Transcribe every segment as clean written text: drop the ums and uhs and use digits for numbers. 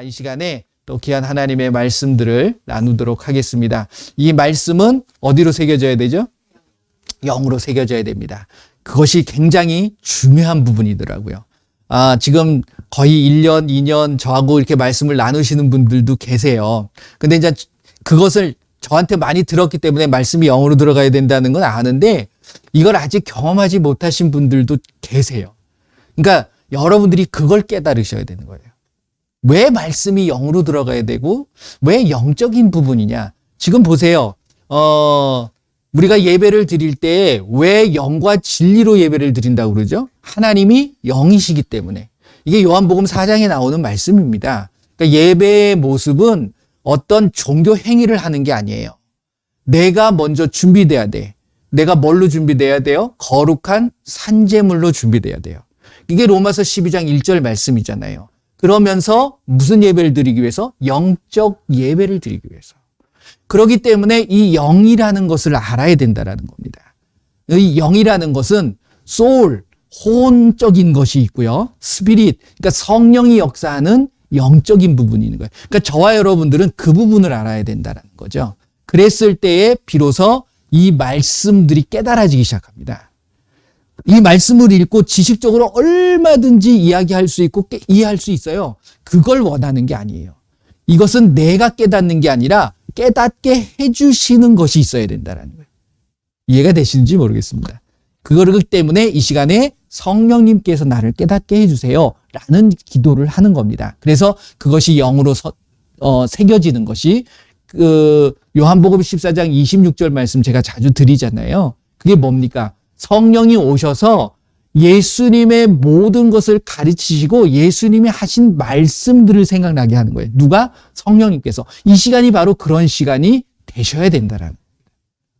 이 시간에 또 귀한 하나님의 말씀들을 나누도록 하겠습니다. 이 말씀은 어디로 새겨져야 되죠? 영으로 새겨져야 됩니다. 그것이 굉장히 중요한 부분이더라고요. 지금 거의 1년, 2년 저하고 이렇게 말씀을 나누시는 분들도 계세요. 근데 이제 그것을 저한테 많이 들었기 때문에 말씀이 영으로 들어가야 된다는 건 아는데 이걸 아직 경험하지 못하신 분들도 계세요. 그러니까 여러분들이 그걸 깨달으셔야 되는 거예요. 왜 말씀이 영으로 들어가야 되고 왜 영적인 부분이냐. 지금 보세요. 우리가 예배를 드릴 때 왜 영과 진리로 예배를 드린다고 그러죠? 하나님이 영이시기 때문에. 이게 요한복음 4장에 나오는 말씀입니다. 그러니까 예배의 모습은 어떤 종교 행위를 하는 게 아니에요. 내가 먼저 준비돼야 돼. 내가 뭘로 준비돼야 돼요? 거룩한 산제물로 준비돼야 돼요. 이게 로마서 12장 1절 말씀이잖아요. 그러면서 무슨 예배를 드리기 위해서? 영적 예배를 드리기 위해서. 그렇기 때문에 이 영이라는 것을 알아야 된다는 겁니다. 이 영이라는 것은 소울, 혼적인 것이 있고요. 스피릿, 그러니까 성령이 역사하는 영적인 부분이 있는 거예요. 그러니까 저와 여러분들은 그 부분을 알아야 된다는 거죠. 그랬을 때에 비로소 이 말씀들이 깨달아지기 시작합니다. 이 말씀을 읽고 지식적으로 얼마든지 이야기할 수 있고 이해할 수 있어요. 그걸 원하는 게 아니에요. 이것은 내가 깨닫는 게 아니라 깨닫게 해주시는 것이 있어야 된다는 거예요. 이해가 되시는지 모르겠습니다. 그거를 때문에 이 시간에 성령님께서 나를 깨닫게 해주세요 라는 기도를 하는 겁니다. 그래서 그것이 영으로 새겨지는 것이 요한복음 14장 26절 말씀 제가 자주 드리잖아요. 그게 뭡니까? 성령이 오셔서 예수님의 모든 것을 가르치시고 예수님이 하신 말씀들을 생각나게 하는 거예요. 누가? 성령님께서. 이 시간이 바로 그런 시간이 되셔야 된다라는 겁니다.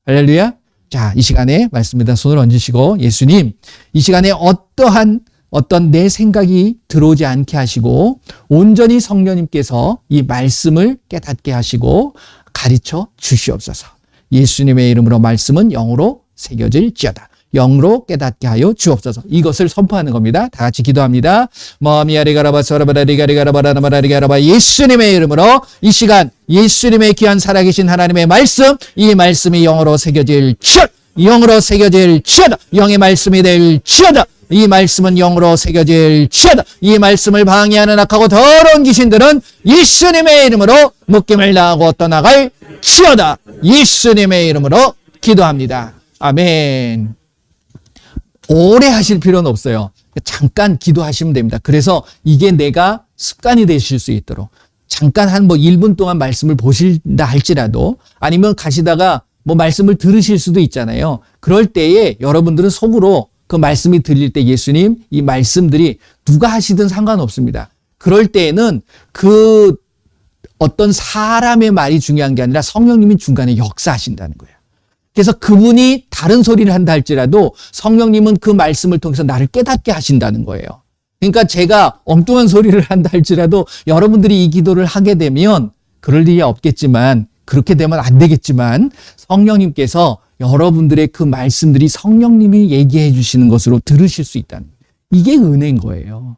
할렐루야. 자, 이 시간에 말씀에다 손을 얹으시고 예수님, 이 시간에 어떤 내 생각이 들어오지 않게 하시고 온전히 성령님께서 이 말씀을 깨닫게 하시고 가르쳐 주시옵소서. 예수님의 이름으로 말씀은 영으로 새겨질지어다. 영으로 깨닫게 하여 주옵소서. 이것을 선포하는 겁니다. 다 같이 기도합니다. 예수님의 이름으로 이 시간 예수님의 귀한 살아계신 하나님의 말씀, 이 말씀이 영으로 새겨질지어다. 영으로 새겨질지어다. 영의 말씀이 될지어다. 이 말씀은 영으로 새겨질지어다. 이 말씀을 방해하는 악하고 더러운 귀신들은 예수님의 이름으로 묶임을 당하고 떠나갈지어다. 예수님의 이름으로 기도합니다. 아멘. 오래 하실 필요는 없어요. 잠깐 기도하시면 됩니다. 그래서 이게 내가 습관이 되실 수 있도록 잠깐 한 1분 동안 말씀을 보신다 할지라도 아니면 가시다가 말씀을 들으실 수도 있잖아요. 그럴 때에 여러분들은 속으로 그 말씀이 들릴 때 예수님, 이 말씀들이 누가 하시든 상관없습니다. 그럴 때에는 그 어떤 사람의 말이 중요한 게 아니라 성령님이 중간에 역사하신다는 거예요. 그래서 그분이 다른 소리를 한다 할지라도 성령님은 그 말씀을 통해서 나를 깨닫게 하신다는 거예요. 그러니까 제가 엉뚱한 소리를 한다 할지라도 여러분들이 이 기도를 하게 되면 그럴 일이 없겠지만 그렇게 되면 안 되겠지만 성령님께서 여러분들의 그 말씀들이 성령님이 얘기해 주시는 것으로 들으실 수 있다는 거예요. 이게 은혜인 거예요.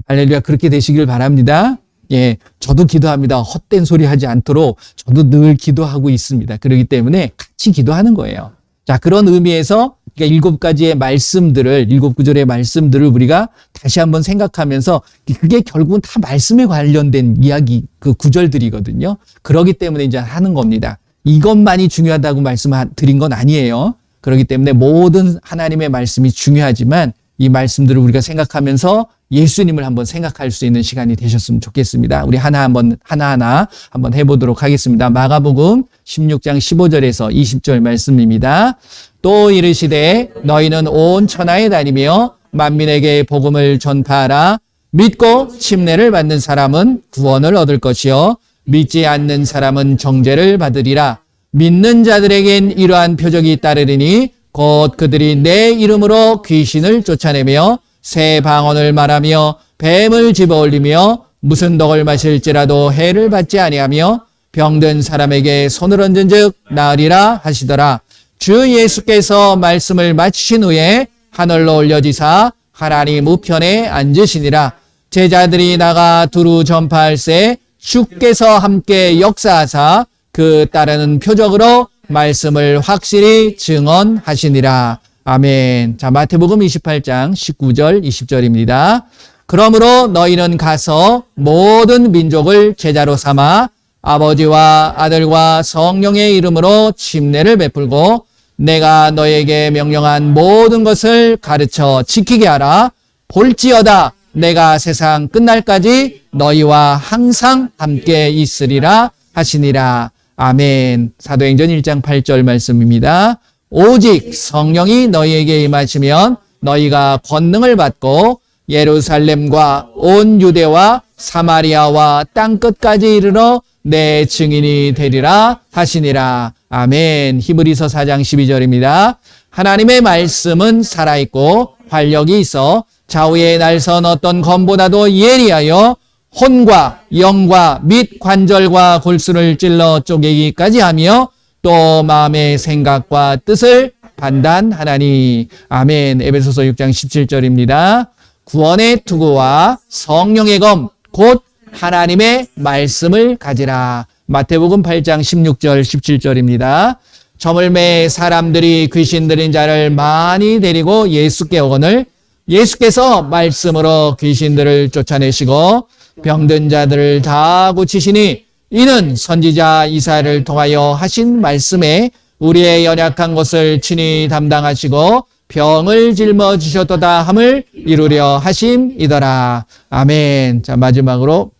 할렐루야. 그렇게 되시길 바랍니다. 예, 저도 기도합니다. 헛된 소리 하지 않도록 저도 늘 기도하고 있습니다. 그렇기 때문에 같이 기도하는 거예요. 자, 그런 의미에서 7가지의 말씀들을, 7구절의 말씀들을 우리가 다시 한번 생각하면서 그게 결국은 다 말씀에 관련된 이야기, 그 구절들이거든요. 그렇기 때문에 이제 하는 겁니다. 이것만이 중요하다고 말씀드린 건 아니에요. 그렇기 때문에 모든 하나님의 말씀이 중요하지만 이 말씀들을 우리가 생각하면서 예수님을 한번 생각할 수 있는 시간이 되셨으면 좋겠습니다. 우리 하나하나 한번 해보도록 하겠습니다. 마가복음 16장 15절에서 20절 말씀입니다. 또 이르시되 너희는 온 천하에 다니며 만민에게 복음을 전파하라. 믿고 침례를 받는 사람은 구원을 얻을 것이요 믿지 않는 사람은 정죄를 받으리라. 믿는 자들에겐 이러한 표적이 따르리니 곧 그들이 내 이름으로 귀신을 쫓아내며 새 방언을 말하며 뱀을 집어올리며 무슨 독을 마실지라도 해를 받지 아니하며 병든 사람에게 손을 얹은즉 나으리라 하시더라. 주 예수께서 말씀을 마치신 후에 하늘로 올려지사 하나님 우편에 앉으시니라. 제자들이 나가 두루 전파할세 주께서 함께 역사하사 그 따르는 표적으로 말씀을 확실히 증언하시니라. 아멘. 자, 마태복음 28장 19절 20절입니다. 그러므로 너희는 가서 모든 민족을 제자로 삼아 아버지와 아들과 성령의 이름으로 침례를 베풀고 내가 너에게 명령한 모든 것을 가르쳐 지키게 하라. 볼지어다 내가 세상 끝날까지 너희와 항상 함께 있으리라 하시니라. 아멘. 사도행전 1장 8절 말씀입니다. 오직 성령이 너희에게 임하시면 너희가 권능을 받고 예루살렘과 온 유대와 사마리아와 땅끝까지 이르러 내 증인이 되리라 하시니라. 아멘. 히브리서 4장 12절입니다. 하나님의 말씀은 살아있고 활력이 있어 좌우의 날선 어떤 검보다도 예리하여 혼과 영과 및 관절과 골수를 찔러 쪼개기까지 하며 또 마음의 생각과 뜻을 판단하나니. 아멘. 에베소서 6장 17절입니다. 구원의 투구와 성령의 검 곧 하나님의 말씀을 가지라. 마태복음 8장 16절 17절입니다. 저물매 사람들이 귀신 들린 자를 많이 데리고 예수께 오거늘 예수께서 말씀으로 귀신들을 쫓아내시고 병든 자들을 다 고치시니 이는 선지자 이사야를 통하여 하신 말씀에 우리의 연약한 것을 친히 담당하시고 병을 짊어지셨도다 함을 이루려 하심이더라. 아멘. 자, 마지막으로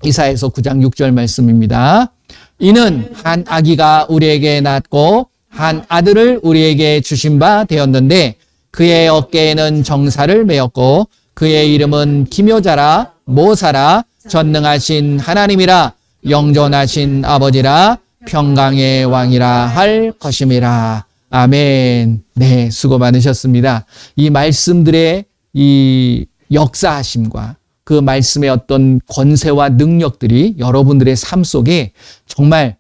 이사야서 9장 6절 말씀입니다. 이는 한 아기가 우리에게 낳고 한 아들을 우리에게 주신 바 되었는데 그의 어깨에는 정사를 메었고 그의 이름은 기묘자라 모사라 전능하신 하나님이라 영존하신 아버지라 평강의 왕이라 할 것임이라. 아멘. 네, 수고 많으셨습니다. 이 말씀들의 이 역사하심과 그 말씀의 어떤 권세와 능력들이 여러분들의 삶 속에 정말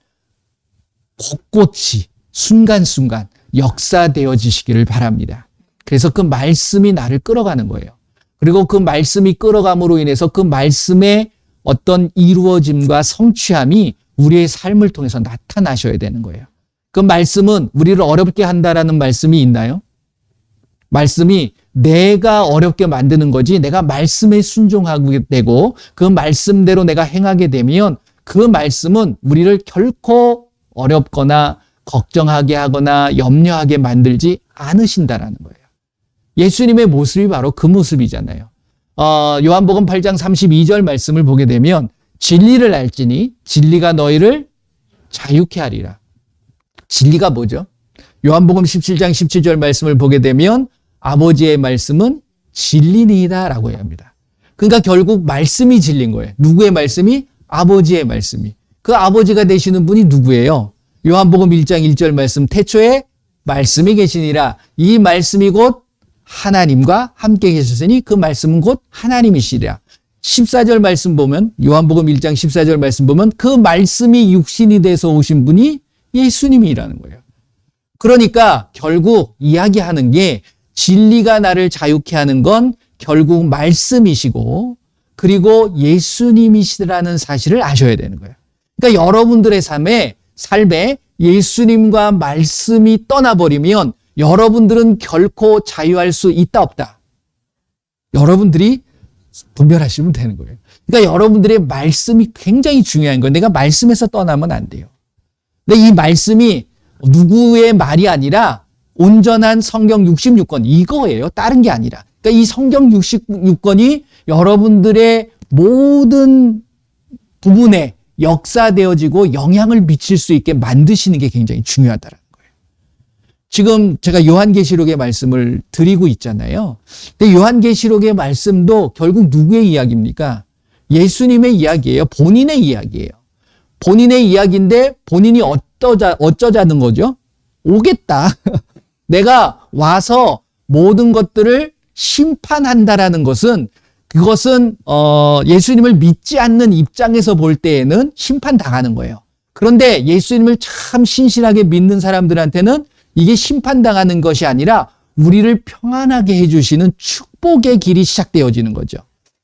곳곳이 순간순간 역사되어지시기를 바랍니다. 그래서 그 말씀이 나를 끌어가는 거예요. 그리고 그 말씀이 끌어감으로 인해서 그 말씀의 어떤 이루어짐과 성취함이 우리의 삶을 통해서 나타나셔야 되는 거예요. 그 말씀은 우리를 어렵게 한다라는 말씀이 있나요? 말씀이 내가 어렵게 만드는 거지 내가 말씀에 순종하게 되고 그 말씀대로 내가 행하게 되면 그 말씀은 우리를 결코 어렵거나 걱정하게 하거나 염려하게 만들지 않으신다라는 거예요. 예수님의 모습이 바로 그 모습이잖아요. 요한복음 8장 32절 말씀을 보게 되면 진리를 알지니 진리가 너희를 자유케 하리라. 진리가 뭐죠? 요한복음 17장 17절 말씀을 보게 되면 아버지의 말씀은 진리니이다 라고 해야 합니다. 그러니까 결국 말씀이 진리인 거예요. 누구의 말씀이? 아버지의 말씀이. 그 아버지가 되시는 분이 누구예요? 요한복음 1장 1절 말씀 태초에 말씀이 계시니라. 이 말씀이 곧 하나님과 함께 계셨으니 그 말씀은 곧 하나님이시리라. 14절 말씀 보면 요한복음 1장 14절 말씀 보면 그 말씀이 육신이 돼서 오신 분이 예수님이라는 거예요. 그러니까 결국 이야기하는 게 진리가 나를 자유케 하는 건 결국 말씀이시고 그리고 예수님이시라는 사실을 아셔야 되는 거예요. 그러니까 여러분들의 삶에 예수님과 말씀이 떠나버리면 여러분들은 결코 자유할 수 있다 없다. 여러분들이 분별하시면 되는 거예요. 그러니까 여러분들의 말씀이 굉장히 중요한 거예요. 내가 말씀에서 떠나면 안 돼요. 근데 이 말씀이 누구의 말이 아니라 온전한 성경 66권 이거예요. 다른 게 아니라. 그러니까 이 성경 66권이 여러분들의 모든 부분에 역사되어지고 영향을 미칠 수 있게 만드시는 게 굉장히 중요하다는 거예요. 지금 제가 요한계시록의 말씀을 드리고 있잖아요. 근데 요한계시록의 말씀도 결국 누구의 이야기입니까? 예수님의 이야기예요. 본인의 이야기예요. 본인의 이야기인데 본인이 어쩌자는 거죠? 오겠다. 내가 와서 모든 것들을 심판한다라는 것은 그것은 예수님을 믿지 않는 입장에서 볼 때에는 심판당하는 거예요. 그런데 예수님을 참 신실하게 믿는 사람들한테는 이게 심판당하는 것이 아니라 우리를 평안하게 해주시는 축복의 길이 시작되어지는 거죠.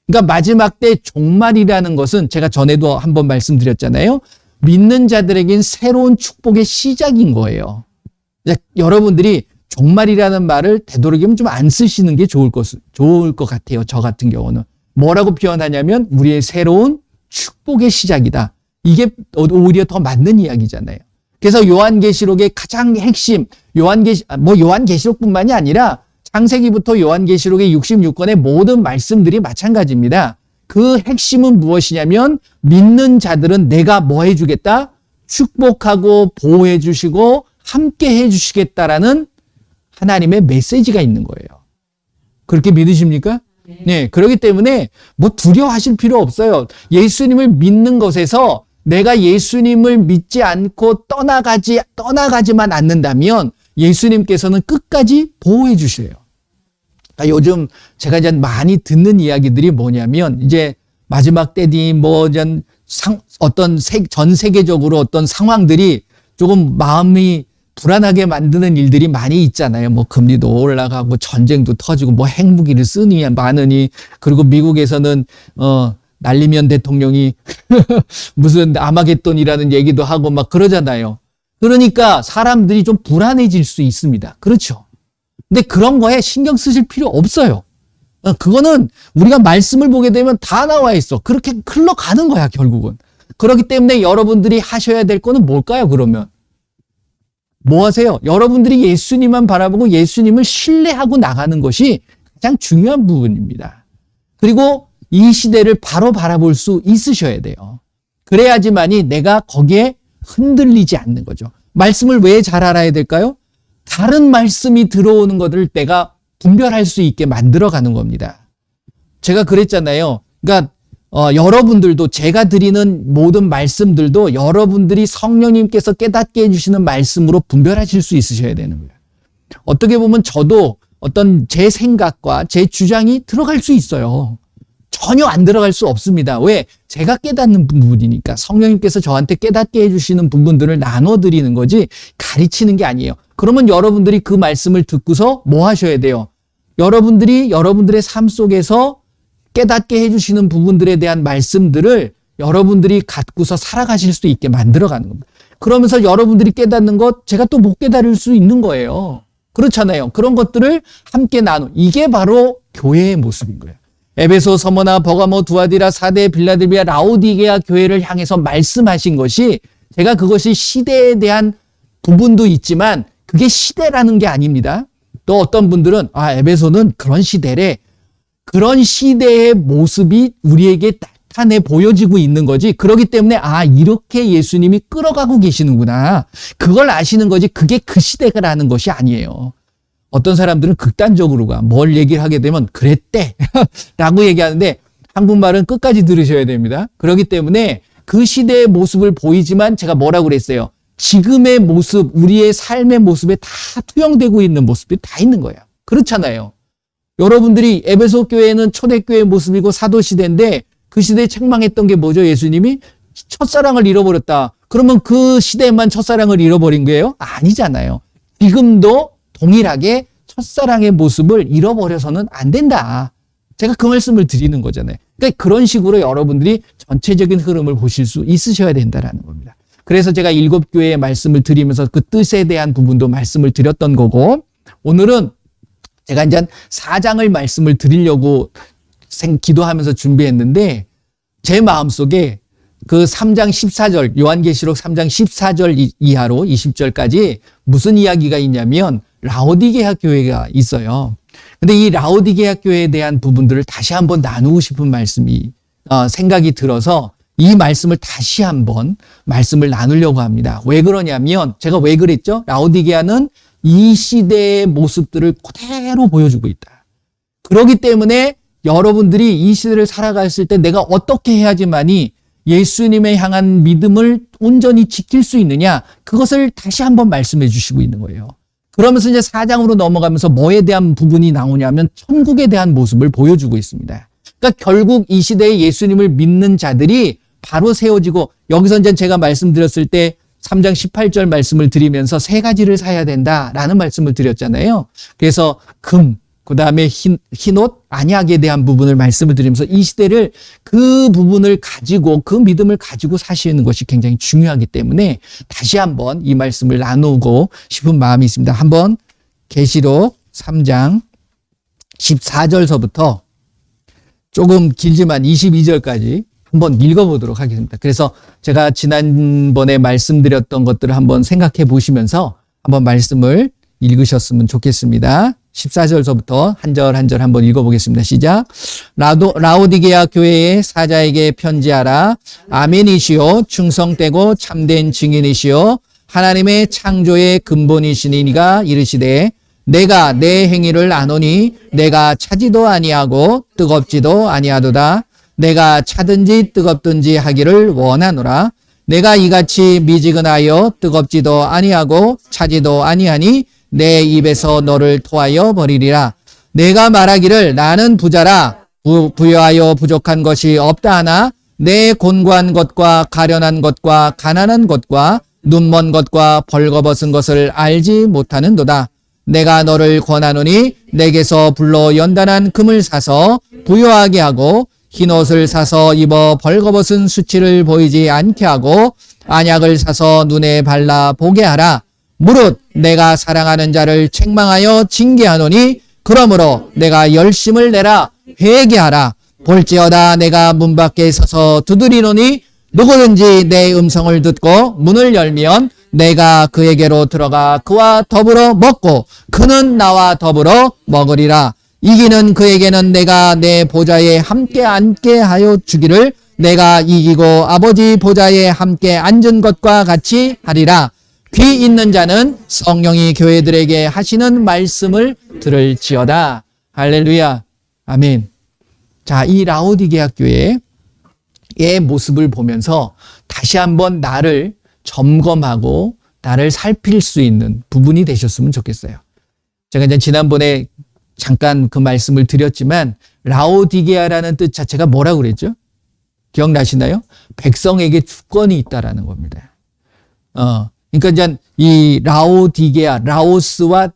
그러니까 마지막 때 종말이라는 것은 제가 전에도 한번 말씀드렸잖아요. 믿는 자들에겐 새로운 축복의 시작인 거예요. 여러분들이 종말이라는 말을 되도록이면 좀 안 쓰시는 게 좋을 것 같아요. 저 같은 경우는. 뭐라고 표현하냐면 우리의 새로운 축복의 시작이다. 이게 오히려 더 맞는 이야기잖아요. 그래서 요한계시록의 가장 핵심, 요한계시록뿐만이 아니라 창세기부터 요한계시록의 66권의 모든 말씀들이 마찬가지입니다. 그 핵심은 무엇이냐면 믿는 자들은 내가 뭐 해주겠다? 축복하고 보호해 주시고 함께 해 주시겠다라는 하나님의 메시지가 있는 거예요. 그렇게 믿으십니까? 네. 그렇기 때문에 뭐 두려워하실 필요 없어요. 예수님을 믿는 것에서 내가 예수님을 믿지 않고 떠나가지만 않는다면 예수님께서는 끝까지 보호해 주셔요. 그러니까 요즘 제가 이제 많이 듣는 이야기들이 뭐냐면 이제 마지막 때니 전 세계적으로 어떤 상황들이 조금 마음이 불안하게 만드는 일들이 많이 있잖아요. 뭐 금리도 올라가고 전쟁도 터지고 뭐 핵무기를 쓰니 많으니 그리고 미국에서는 날리면 대통령이 무슨 아마겟돈이라는 얘기도 하고 막 그러잖아요. 그러니까 사람들이 좀 불안해질 수 있습니다. 그렇죠. 근데 그런 거에 신경 쓰실 필요 없어요. 그거는 우리가 말씀을 보게 되면 다 나와 있어. 그렇게 흘러가는 거야, 결국은. 그렇기 때문에 여러분들이 하셔야 될 거는 뭘까요, 그러면? 뭐 하세요? 여러분들이 예수님만 바라보고 예수님을 신뢰하고 나가는 것이 가장 중요한 부분입니다. 그리고 이 시대를 바로 바라볼 수 있으셔야 돼요. 그래야지만이 내가 거기에 흔들리지 않는 거죠. 말씀을 왜 잘 알아야 될까요? 다른 말씀이 들어오는 것을 내가 분별할 수 있게 만들어가는 겁니다. 제가 그랬잖아요. 그러니까 여러분들도 제가 드리는 모든 말씀들도 여러분들이 성령님께서 깨닫게 해주시는 말씀으로 분별하실 수 있으셔야 되는 거예요. 어떻게 보면 저도 어떤 제 생각과 제 주장이 들어갈 수 있어요. 전혀 안 들어갈 수 없습니다. 왜? 제가 깨닫는 부분이니까. 성령님께서 저한테 깨닫게 해주시는 부분들을 나눠드리는 거지 가르치는 게 아니에요. 그러면 여러분들이 그 말씀을 듣고서 뭐 하셔야 돼요? 여러분들이 여러분들의 삶 속에서 깨닫게 해주시는 부분들에 대한 말씀들을 여러분들이 갖고서 살아가실 수 있게 만들어가는 겁니다. 그러면서 여러분들이 깨닫는 것 제가 또 못 깨달을 수 있는 거예요. 그렇잖아요. 그런 것들을 함께 이게 바로 교회의 모습인 거예요. 에베소, 서머나, 버가모, 두아디라, 사대, 빌라델비아, 라오디게아 교회를 향해서 말씀하신 것이 제가 그것이 시대에 대한 부분도 있지만 그게 시대라는 게 아닙니다. 또 어떤 분들은 에베소는 그런 시대래. 그런 시대의 모습이 우리에게 나타내 보여지고 있는 거지. 그렇기 때문에 이렇게 예수님이 끌어가고 계시는구나. 그걸 아시는 거지. 그게 그 시대가라는 것이 아니에요. 어떤 사람들은 극단적으로 뭘 얘기를 하게 되면 그랬대 라고 얘기하는데 한국말은 끝까지 들으셔야 됩니다. 그렇기 때문에 그 시대의 모습을 보이지만 제가 뭐라고 그랬어요? 지금의 모습, 우리의 삶의 모습에 다 투영되고 있는 모습들이 다 있는 거예요. 그렇잖아요. 여러분들이 에베소 교회는 초대교회의 모습이고 사도시대인데 그 시대에 책망했던 게 뭐죠? 예수님이 첫사랑을 잃어버렸다. 그러면 그 시대에만 첫사랑을 잃어버린 거예요? 아니잖아요. 지금도 동일하게 첫사랑의 모습을 잃어버려서는 안 된다. 제가 그 말씀을 드리는 거잖아요. 그러니까 그런 식으로 여러분들이 전체적인 흐름을 보실 수 있으셔야 된다는 겁니다. 그래서 제가 7교회의 말씀을 드리면서 그 뜻에 대한 부분도 말씀을 드렸던 거고 오늘은 제가 이제 4장을 말씀을 드리려고 기도하면서 준비했는데 제 마음속에 그 3장 14절 요한계시록 3장 14절 이하로 20절까지 무슨 이야기가 있냐면 라오디게아 교회가 있어요. 근데 이 라오디게아 교회에 대한 부분들을 다시 한번 나누고 싶은 말씀이 생각이 들어서 이 말씀을 다시 한번 말씀을 나누려고 합니다. 왜 그러냐면 제가 왜 그랬죠? 라오디게아는 이 시대의 모습들을 그대로 보여주고 있다. 그렇기 때문에 여러분들이 이 시대를 살아갔을 때 내가 어떻게 해야지만이 예수님에 향한 믿음을 온전히 지킬 수 있느냐 그것을 다시 한번 말씀해 주시고 있는 거예요. 그러면서 이제 4장으로 넘어가면서 뭐에 대한 부분이 나오냐면 천국에 대한 모습을 보여주고 있습니다. 그러니까 결국 이 시대에 예수님을 믿는 자들이 바로 세워지고 여기서 이제 제가 말씀드렸을 때 3장 18절 말씀을 드리면서 세 가지를 사야 된다라는 말씀을 드렸잖아요. 그래서 금, 그 다음에 흰옷, 안약에 대한 부분을 말씀을 드리면서 이 시대를 그 부분을 가지고 그 믿음을 가지고 사시는 것이 굉장히 중요하기 때문에 다시 한번 이 말씀을 나누고 싶은 마음이 있습니다. 한번 계시록 3장 14절서부터 조금 길지만 22절까지 한번 읽어보도록 하겠습니다. 그래서 제가 지난번에 말씀드렸던 것들을 한번 생각해 보시면서 한번 말씀을 읽으셨으면 좋겠습니다. 14절서부터 한 절 한 절 한번 읽어보겠습니다. 시작. 라오디게아 교회의 사자에게 편지하라. 아멘이시오. 충성되고 참된 증인이시오. 하나님의 창조의 근본이시니가 이르시되 내가 내 행위를 아노니 내가 차지도 아니하고 뜨겁지도 아니하도다. 내가 차든지 뜨겁든지 하기를 원하노라. 내가 이같이 미지근하여 뜨겁지도 아니하고 차지도 아니하니 내 입에서 너를 토하여 버리리라. 내가 말하기를 나는 부자라 부여하여 부족한 것이 없다 하나 내 곤고한 것과 가련한 것과 가난한 것과 눈먼 것과 벌거벗은 것을 알지 못하는도다. 내가 너를 권하노니 내게서 불로 연단한 금을 사서 부여하게 하고 흰옷을 사서 입어 벌거벗은 수치를 보이지 않게 하고 안약을 사서 눈에 발라 보게 하라. 무릇 내가 사랑하는 자를 책망하여 징계하노니 그러므로 내가 열심을 내라 회개하라. 볼지어다 내가 문 밖에 서서 두드리노니 누구든지 내 음성을 듣고 문을 열면 내가 그에게로 들어가 그와 더불어 먹고 그는 나와 더불어 먹으리라. 이기는 그에게는 내가 내 보좌에 함께 앉게 하여 주기를 내가 이기고 아버지 보좌에 함께 앉은 것과 같이 하리라. 귀 있는 자는 성령이 교회들에게 하시는 말씀을 들을지어다. 할렐루야. 아멘. 자, 이 라오디게아 교회의 모습을 보면서 다시 한번 나를 점검하고 나를 살필 수 있는 부분이 되셨으면 좋겠어요. 제가 이제 지난번에 잠깐 그 말씀을 드렸지만 라오디게아라는 뜻 자체가 뭐라고 그랬죠? 기억나시나요? 백성에게 주권이 있다라는 겁니다. 그러니까 이제 이 라오디게아, 라오스와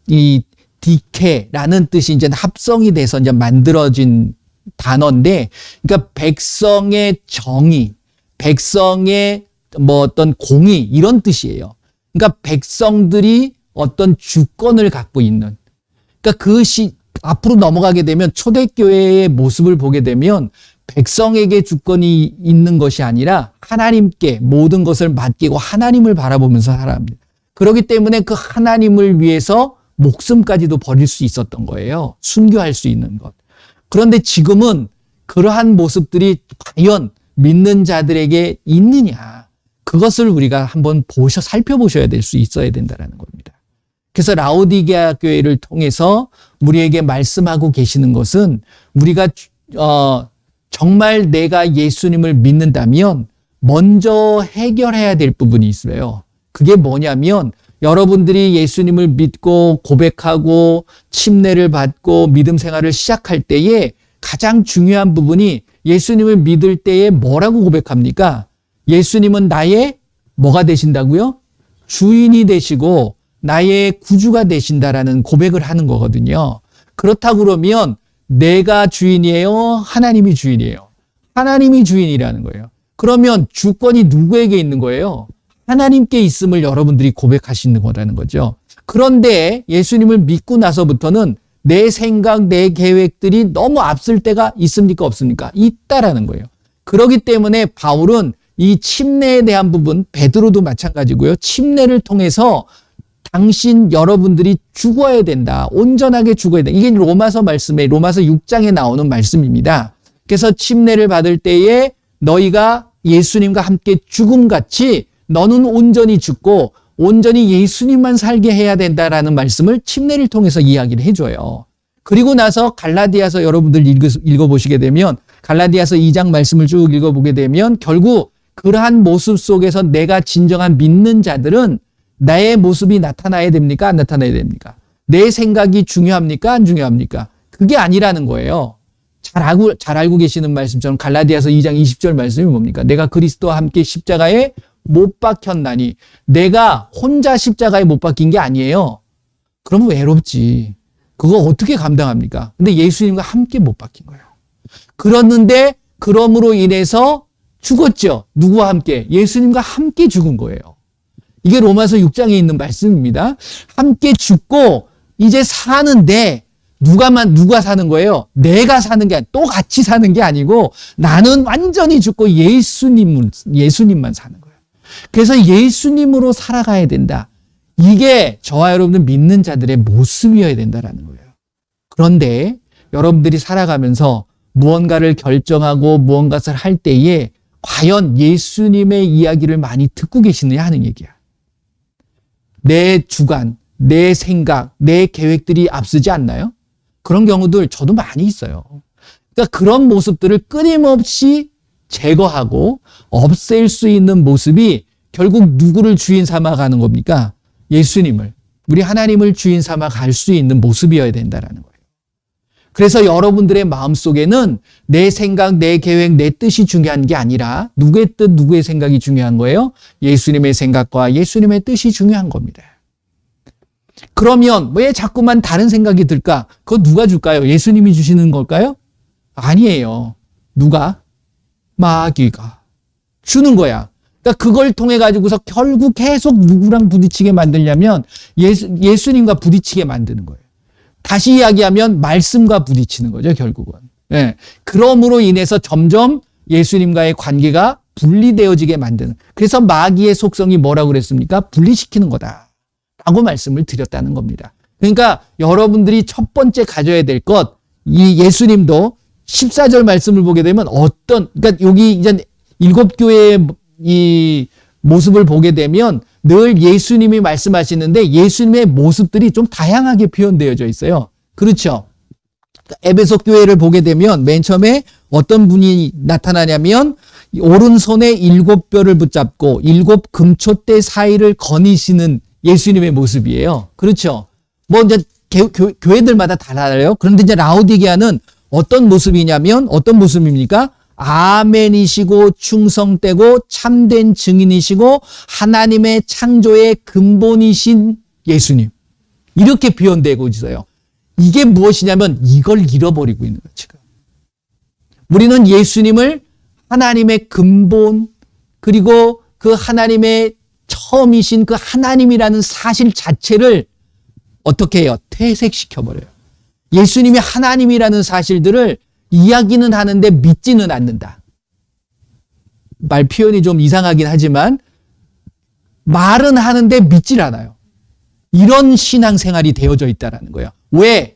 이 디케라는 뜻이 이제 합성이 돼서 이제 만들어진 단어인데, 그러니까 백성의 정의, 백성의 뭐 어떤 공의 이런 뜻이에요. 그러니까 백성들이 어떤 주권을 갖고 있는. 그러니까 앞으로 넘어가게 되면 초대교회의 모습을 보게 되면 백성에게 주권이 있는 것이 아니라 하나님께 모든 것을 맡기고 하나님을 바라보면서 살아갑니다. 그렇기 때문에 그 하나님을 위해서 목숨까지도 버릴 수 있었던 거예요. 순교할 수 있는 것. 그런데 지금은 그러한 모습들이 과연 믿는 자들에게 있느냐. 그것을 우리가 한번 살펴보셔야 될 수 있어야 된다는 겁니다. 그래서 라오디게아 교회를 통해서 우리에게 말씀하고 계시는 것은 우리가 정말 내가 예수님을 믿는다면 먼저 해결해야 될 부분이 있어요. 그게 뭐냐면 여러분들이 예수님을 믿고 고백하고 침례를 받고 믿음 생활을 시작할 때에 가장 중요한 부분이 예수님을 믿을 때에 뭐라고 고백합니까? 예수님은 나의 뭐가 되신다고요? 주인이 되시고 나의 구주가 되신다라는 고백을 하는 거거든요. 그렇다고 그러면 내가 주인이에요? 하나님이 주인이에요? 하나님이 주인이라는 거예요. 그러면 주권이 누구에게 있는 거예요? 하나님께 있음을 여러분들이 고백하시는 거라는 거죠. 그런데 예수님을 믿고 나서부터는 내 생각, 내 계획들이 너무 앞설 때가 있습니까? 없습니까? 있다라는 거예요. 그렇기 때문에 바울은 이 침례에 대한 부분, 베드로도 마찬가지고요. 침례를 통해서 당신 여러분들이 죽어야 된다. 온전하게 죽어야 된다. 이게 로마서 6장에 나오는 말씀입니다. 그래서 침례를 받을 때에 너희가 예수님과 함께 죽음같이 너는 온전히 죽고 온전히 예수님만 살게 해야 된다라는 말씀을 침례를 통해서 이야기를 해줘요. 그리고 나서 갈라디아서 여러분들 읽어보시게 되면 갈라디아서 2장 말씀을 쭉 읽어보게 되면 결국 그러한 모습 속에서 내가 진정한 믿는 자들은 나의 모습이 나타나야 됩니까? 안 나타나야 됩니까? 내 생각이 중요합니까? 안 중요합니까? 그게 아니라는 거예요. 잘 알고 계시는 말씀처럼 갈라디아서 2장 20절 말씀이 뭡니까? 내가 그리스도와 함께 십자가에 못 박혔나니. 내가 혼자 십자가에 못 박힌 게 아니에요. 그러면 외롭지. 그거 어떻게 감당합니까? 근데 예수님과 함께 못 박힌 거예요. 그렇는데 그럼으로 인해서 죽었죠. 누구와 함께? 예수님과 함께 죽은 거예요. 이게 로마서 6장에 있는 말씀입니다. 함께 죽고 이제 사는데 누가 사는 거예요? 내가 사는 게 또 같이 사는 게 아니고 나는 완전히 죽고 예수님만 사는 거예요. 그래서 예수님으로 살아가야 된다. 이게 저와 여러분들 믿는 자들의 모습이어야 된다라는 거예요. 그런데 여러분들이 살아가면서 무언가를 결정하고 무언가를 할 때에 과연 예수님의 이야기를 많이 듣고 계시느냐 하는 얘기야. 내 주관, 내 생각, 내 계획들이 앞서지 않나요? 그런 경우들 저도 많이 있어요. 그러니까 그런 모습들을 끊임없이 제거하고 없앨 수 있는 모습이 결국 누구를 주인 삼아 가는 겁니까? 예수님을, 우리 하나님을 주인 삼아 갈 수 있는 모습이어야 된다라는 거예요. 그래서 여러분들의 마음속에는 내 생각, 내 계획, 내 뜻이 중요한 게 아니라 누구의 뜻, 누구의 생각이 중요한 거예요? 예수님의 생각과 예수님의 뜻이 중요한 겁니다. 그러면 왜 자꾸만 다른 생각이 들까? 그거 누가 줄까요? 예수님이 주시는 걸까요? 아니에요. 누가? 마귀가 주는 거야. 그러니까 그걸 통해 가지고서 결국 계속 누구랑 부딪히게 만들냐면 예수님과 부딪히게 만드는 거예요. 다시 이야기하면 말씀과 부딪히는 거죠, 결국은. 예. 그럼으로 인해서 점점 예수님과의 관계가 분리되어지게 만드는. 그래서 마귀의 속성이 뭐라고 그랬습니까? 분리시키는 거다. 라고 말씀을 드렸다는 겁니다. 그러니까 여러분들이 첫 번째 가져야 될 것, 이 예수님도 14절 말씀을 보게 되면 그러니까 여기 이제 7교회의 이 모습을 보게 되면 늘 예수님이 말씀하시는데 예수님의 모습들이 좀 다양하게 표현되어져 있어요. 그렇죠? 에베소 교회를 보게 되면 맨 처음에 어떤 분이 나타나냐면 오른손에 7뼈를 붙잡고 7 금촛대 사이를 거니시는 예수님의 모습이에요. 그렇죠? 뭐 이제 교회들마다 달라요. 그런데 이제 라오디게아는 어떤 모습이냐면 어떤 모습입니까? 아멘이시고 충성되고 참된 증인이시고 하나님의 창조의 근본이신 예수님. 이렇게 표현되고 있어요. 이게 무엇이냐면 이걸 잃어버리고 있는 거예요, 지금. 우리는 예수님을 하나님의 근본, 그리고 그 하나님의 처음이신 그 하나님이라는 사실 자체를 어떻게 해요? 퇴색시켜버려요. 예수님이 하나님이라는 사실들을 이야기는 하는데 믿지는 않는다. 말 표현이 좀 이상하긴 하지만 말은 하는데 믿질 않아요. 이런 신앙생활이 되어져 있다는 거예요. 왜?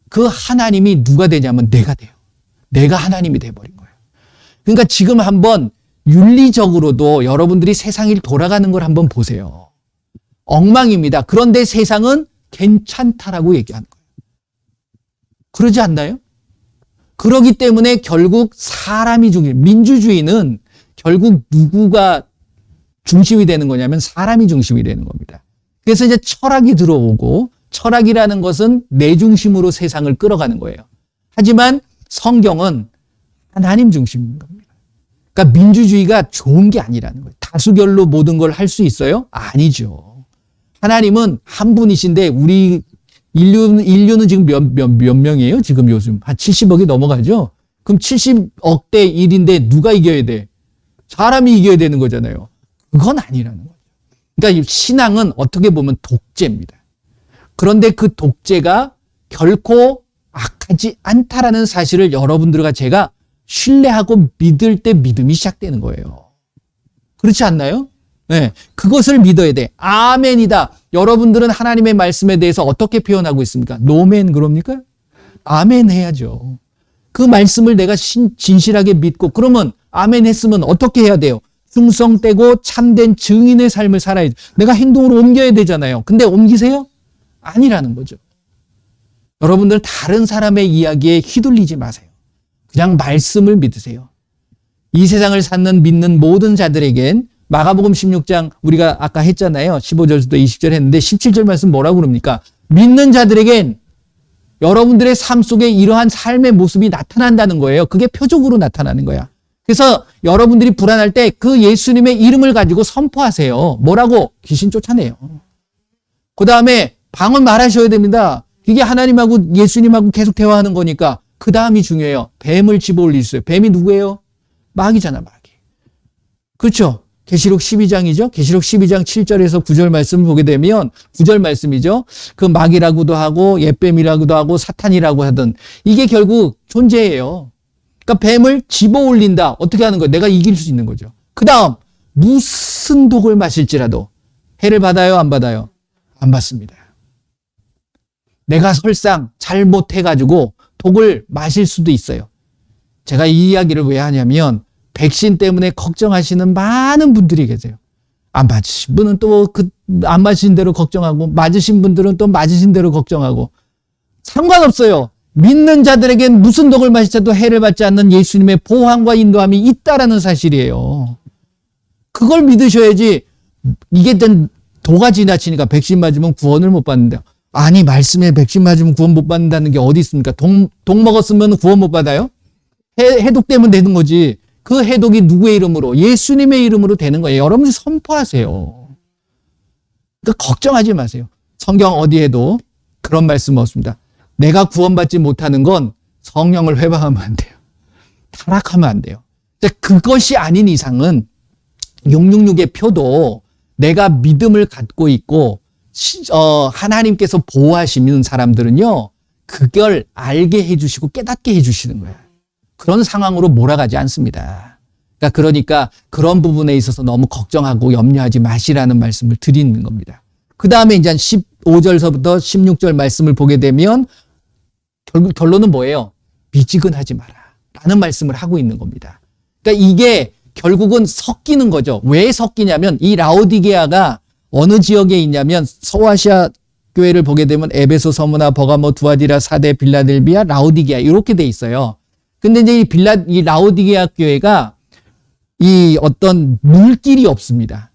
그 하나님이 누가 되냐면 내가 돼요. 내가 하나님이 돼버린 거예요. 그러니까 지금 한번 윤리적으로도 여러분들이 세상이 돌아가는 걸 한번 보세요. 엉망입니다. 그런데 세상은 괜찮다라고 얘기하는 거예요. 그러지 않나요? 그러기 때문에 결국 사람이 민주주의는 결국 누구가 중심이 되는 거냐면 사람이 중심이 되는 겁니다. 그래서 이제 철학이 들어오고 철학이라는 것은 내 중심으로 세상을 끌어가는 거예요. 하지만 성경은 하나님 중심인 겁니다. 그러니까 민주주의가 좋은 게 아니라는 거예요. 다수결로 모든 걸 할 수 있어요? 아니죠. 하나님은 한 분이신데 우리 인류는 지금 몇 명이에요? 지금 요즘 한 70억이 넘어가죠? 그럼 70억 대 1인데 누가 이겨야 돼? 사람이 이겨야 되는 거잖아요. 그건 아니라는 거죠. 그러니까 신앙은 어떻게 보면 독재입니다. 그런데 그 독재가 결코 악하지 않다라는 사실을 여러분들과 제가 신뢰하고 믿을 때 믿음이 시작되는 거예요. 그렇지 않나요? 네, 그것을 믿어야 돼. 아멘이다. 여러분들은 하나님의 말씀에 대해서 어떻게 표현하고 있습니까? 노멘 그럽니까? 아멘 해야죠. 그 말씀을 내가 진실하게 믿고 그러면 아멘 했으면 어떻게 해야 돼요? 충성되고 참된 증인의 삶을 살아야죠. 내가 행동으로 옮겨야 되잖아요. 근데 옮기세요? 아니라는 거죠. 여러분들 다른 사람의 이야기에 휘둘리지 마세요. 그냥 말씀을 믿으세요. 이 세상을 믿는 모든 자들에겐 마가복음 16장 우리가 아까 했잖아요. 15절부터 20절 했는데 17절 말씀 뭐라고 그럽니까? 믿는 자들에겐 여러분들의 삶 속에 이러한 삶의 모습이 나타난다는 거예요. 그게 표적으로 나타나는 거야. 그래서 여러분들이 불안할 때 그 예수님의 이름을 가지고 선포하세요. 뭐라고? 귀신 쫓아내요. 그 다음에 방언 말하셔야 됩니다. 이게 하나님하고 예수님하고 계속 대화하는 거니까 그 다음이 중요해요. 뱀을 집어올릴 수 있어요. 뱀이 누구예요? 마귀잖아, 마귀. 그렇죠? 계시록 12장이죠. 계시록 12장 7절에서 9절 말씀을 보게 되면 9절 말씀이죠. 그 마귀라고도 하고 옛뱀이라고도 하고 사탄이라고 하던 이게 결국 존재예요. 그러니까 뱀을 집어올린다. 어떻게 하는 거예요? 내가 이길 수 있는 거죠. 그 다음 무슨 독을 마실지라도 해를 받아요? 안 받아요? 안 받습니다. 내가 설상 잘못해가지고 독을 마실 수도 있어요. 제가 이 이야기를 왜 하냐면 백신 때문에 걱정하시는 많은 분들이 계세요. 안 맞으신 분은 또 안 맞으신 대로 걱정하고 맞으신 분들은 또 맞으신 대로 걱정하고 상관없어요. 믿는 자들에겐 무슨 독을 마실지라도 해를 받지 않는 예수님의 보호함과 인도함이 있다라는 사실이에요. 그걸 믿으셔야지. 이게 도가 지나치니까 백신 맞으면 구원을 못 받는다. 아니 말씀에 백신 맞으면 구원 못 받는다는 게 어디 있습니까? 독 먹었으면 구원 못 받아요? 해독되면 되는 거지. 그 해독이 누구의 이름으로? 예수님의 이름으로 되는 거예요. 여러분이 선포하세요. 그러니까 걱정하지 마세요. 성경 어디에도 그런 말씀 없습니다. 내가 구원받지 못하는 건 성령을 회방하면 안 돼요. 타락하면 안 돼요. 그것이 아닌 이상은 666의 표도 내가 믿음을 갖고 있고 하나님께서 보호하시는 사람들은요. 그걸 알게 해주시고 깨닫게 해주시는 거예요. 그런 상황으로 몰아가지 않습니다. 그러니까 그런 부분에 있어서 너무 걱정하고 염려하지 마시라는 말씀을 드리는 겁니다. 그 다음에 이제 15절서부터 16절 말씀을 보게 되면 결국 결론은 뭐예요? 미지근하지 마라 라는 말씀을 하고 있는 겁니다. 그러니까 이게 결국은 섞이는 거죠. 왜 섞이냐면 이 라오디게아가 어느 지역에 있냐면 서아시아 교회를 보게 되면 에베소, 서무나, 버가모, 두아디라, 사데, 빌라델비아, 라오디게아 이렇게 돼 있어요. 근데 이제 이 라오디게아 교회가 이 어떤 물길이 없습니다.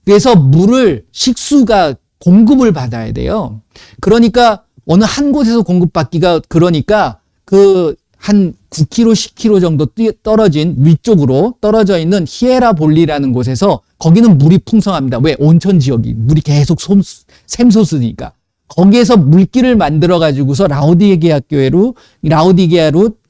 그래서 물을 식수가 공급을 받아야 돼요. 그러니까 어느 한 곳에서 공급받기가 그러니까 그 한 9km, 10km 정도 떨어진 위쪽으로 떨어져 있는 히에라볼리라는 곳에서 거기는 물이 풍성합니다. 왜? 온천 지역이 물이 계속 샘솟으니까. 거기에서 물길을 만들어 가지고서 라오디게아로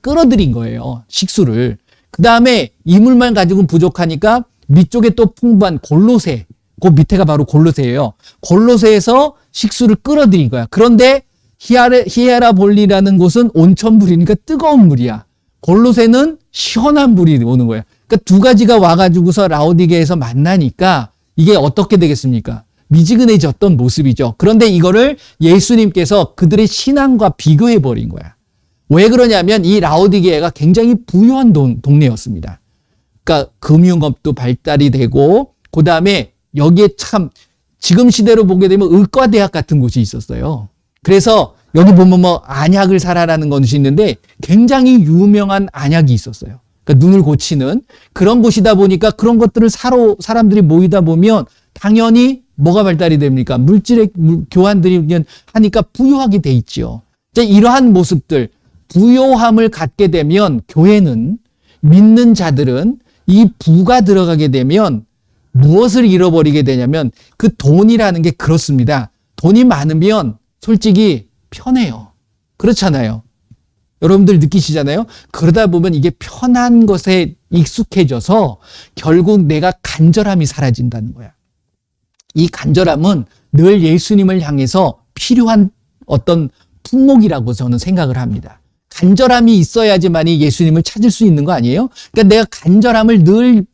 끌어들인 거예요. 식수를. 그 다음에 이 물만 가지고는 부족하니까 밑쪽에 또 풍부한 골로새, 그 밑에가 바로 골로새예요. 골로새에서 식수를 끌어들인 거야. 그런데 히에라볼리라는 곳은 온천물이니까 뜨거운 물이야. 골로새는 시원한 물이 오는 거야. 그러니까 두 가지가 와가지고서 라오디게에서 만나니까 이게 어떻게 되겠습니까? 미지근해졌던 모습이죠. 그런데 이거를 예수님께서 그들의 신앙과 비교해 버린 거야. 왜 그러냐면 이 라오디게가 굉장히 부유한 동네였습니다. 그러니까 금융업도 발달이 되고 그 다음에 여기에 참 지금 시대로 보게 되면 의과대학 같은 곳이 있었어요. 그래서 여기 보면 뭐 안약을 사라라는 것이 있는데 굉장히 유명한 안약이 있었어요. 그러니까 눈을 고치는 그런 곳이다 보니까 그런 것들을 사러 사람들이 모이다 보면 당연히 뭐가 발달이 됩니까? 물질의 교환들이 하니까 부유하게 돼 있죠. 이러한 모습들, 부요함을 갖게 되면 교회는 믿는 자들은 이 부가 들어가게 되면 무엇을 잃어버리게 되냐면 그 돈이라는 게 그렇습니다. 돈이 많으면 솔직히 편해요. 그렇잖아요. 여러분들 느끼시잖아요. 그러다 보면 이게 편한 것에 익숙해져서 결국 내가 간절함이 사라진다는 거야. 이 간절함은 늘 예수님을 향해서 필요한 어떤 품목이라고 저는 생각을 합니다. 간절함이 있어야지만이 예수님을 찾을 수 있는 거 아니에요? 그러니까 내가 간절함을 늘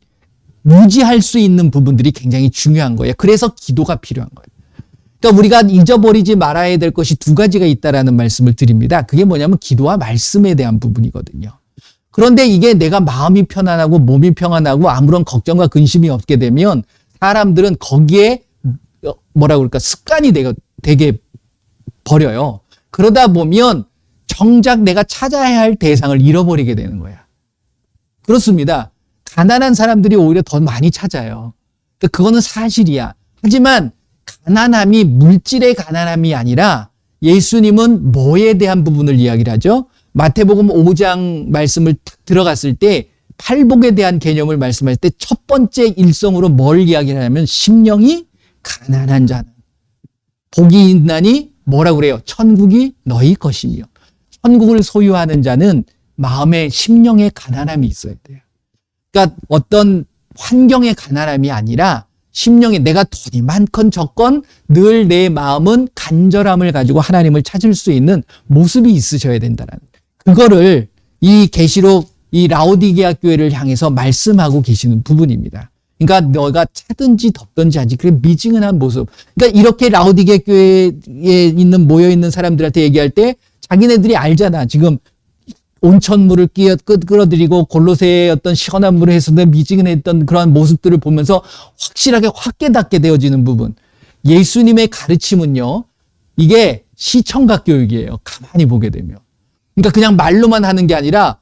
유지할 수 있는 부분들이 굉장히 중요한 거예요. 그래서 기도가 필요한 거예요. 그러니까 우리가 잊어버리지 말아야 될 것이 두 가지가 있다라는 말씀을 드립니다. 그게 뭐냐면 기도와 말씀에 대한 부분이거든요. 그런데 이게 내가 마음이 편안하고 몸이 평안하고 아무런 걱정과 근심이 없게 되면 사람들은 거기에 뭐라고 그럴까 습관이 되게 버려요. 그러다 보면 정작 내가 찾아야 할 대상을 잃어버리게 되는 거야. 그렇습니다. 가난한 사람들이 오히려 더 많이 찾아요. 그거는 사실이야. 하지만 가난함이 물질의 가난함이 아니라 예수님은 뭐에 대한 부분을 이야기를 하죠? 마태복음 5장 말씀을 딱 들어갔을 때 팔복에 대한 개념을 말씀할 때 첫 번째 일성으로 뭘 이야기를 하냐면 심령이 가난한 자는 복이 있나니 뭐라고 그래요? 천국이 너희 것이며. 천국을 소유하는 자는 마음에 심령의 가난함이 있어야 돼요. 그러니까 어떤 환경의 가난함이 아니라 심령에 내가 돈이 많건 적건 늘 내 마음은 간절함을 가지고 하나님을 찾을 수 있는 모습이 있으셔야 된다는 그거를 이 계시록 이 라오디게아 교회를 향해서 말씀하고 계시는 부분입니다. 그러니까 너가 차든지 덥든지 하지 그게 미지근한 모습. 그러니까 이렇게 라오디게아 교회에 있는 모여 있는 사람들한테 얘기할 때 자기네들이 알잖아. 지금 온천물을 끌어들이고 골로새의 어떤 시원한 물을 해서 미지근했던 그러한 모습들을 보면서 확실하게 확 깨닫게 되어지는 부분. 예수님의 가르침은요, 이게 시청각 교육이에요. 가만히 보게 되면. 그러니까 그냥 말로만 하는 게 아니라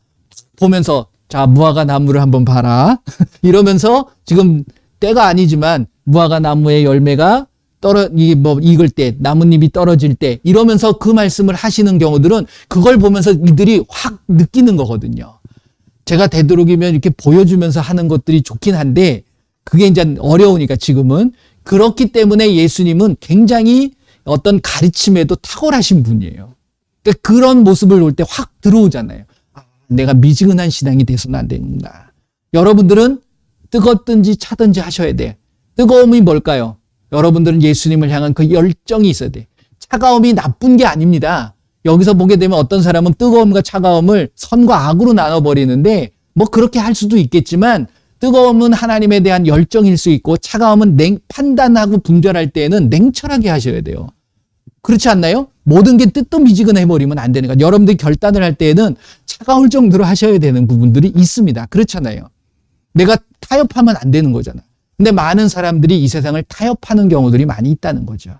보면서 자, 무화과 나무를 한번 봐라. 이러면서 지금 때가 아니지만 무화과 나무의 열매가 익을 때, 나뭇잎이 떨어질 때, 이러면서 그 말씀을 하시는 경우들은 그걸 보면서 이들이 확 느끼는 거거든요. 제가 되도록이면 이렇게 보여주면서 하는 것들이 좋긴 한데, 그게 이제 어려우니까 지금은. 그렇기 때문에 예수님은 굉장히 어떤 가르침에도 탁월하신 분이에요. 그러니까 그런 모습을 볼 때 확 들어오잖아요. 아, 내가 미지근한 신앙이 돼서는 안 되는구나. 여러분들은 뜨겁든지 차든지 하셔야 돼. 뜨거움이 뭘까요? 여러분들은 예수님을 향한 그 열정이 있어야 돼. 차가움이 나쁜 게 아닙니다. 여기서 보게 되면 어떤 사람은 뜨거움과 차가움을 선과 악으로 나눠버리는데 뭐 그렇게 할 수도 있겠지만 뜨거움은 하나님에 대한 열정일 수 있고 차가움은 판단하고 분별할 때에는 냉철하게 하셔야 돼요. 그렇지 않나요? 모든 게 뜻도 미지근해버리면 안 되는 거야. 여러분들이 결단을 할 때에는 차가울 정도로 하셔야 되는 부분들이 있습니다. 그렇잖아요. 내가 타협하면 안 되는 거잖아. 근데 많은 사람들이 이 세상을 타협하는 경우들이 많이 있다는 거죠.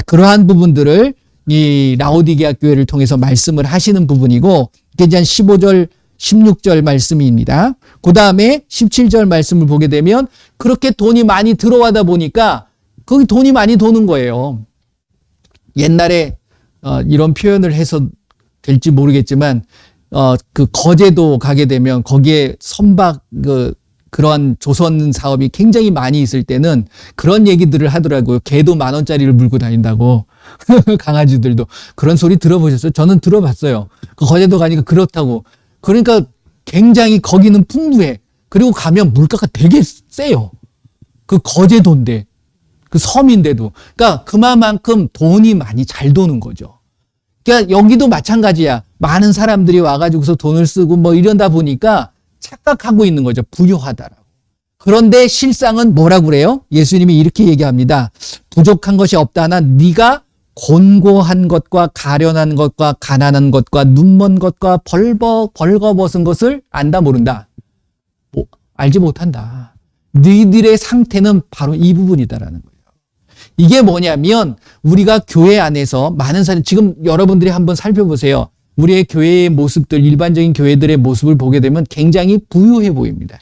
그러한 부분들을 이 라오디게아 교회를 통해서 말씀을 하시는 부분이고, 이게 이제 15절, 16절 말씀입니다. 그 다음에 17절 말씀을 보게 되면 그렇게 돈이 많이 들어와다 보니까 거기 돈이 많이 도는 거예요. 옛날에 이런 표현을 해서 될지 모르겠지만 그 거제도 가게 되면 거기에 선박 그러한 조선 사업이 굉장히 많이 있을 때는 그런 얘기들을 하더라고요. 개도 10,000원짜리를 물고 다닌다고. 강아지들도. 그런 소리 들어보셨어요? 저는 들어봤어요. 그 거제도 가니까 그렇다고. 그러니까 굉장히 거기는 풍부해. 그리고 가면 물가가 되게 세요. 그 거제도인데. 그 섬인데도. 그러니까 그만큼 돈이 많이 잘 도는 거죠. 그러니까 여기도 마찬가지야. 많은 사람들이 와가지고서 돈을 쓰고 뭐 이런다 보니까 착각하고 있는 거죠. 부유하다라고. 그런데 실상은 뭐라고 그래요? 예수님이 이렇게 얘기합니다. 부족한 것이 없다 하나 네가 곤고한 것과 가련한 것과 가난한 것과 눈먼 것과 벌거벗은 것을 안다 모른다. 알지 못한다. 너희들의 상태는 바로 이 부분이다라는 거예요. 이게 뭐냐면 우리가 교회 안에서 많은 사람, 지금 여러분들이 한번 살펴보세요. 우리의 교회의 모습들, 일반적인 교회들의 모습을 보게 되면 굉장히 부유해 보입니다.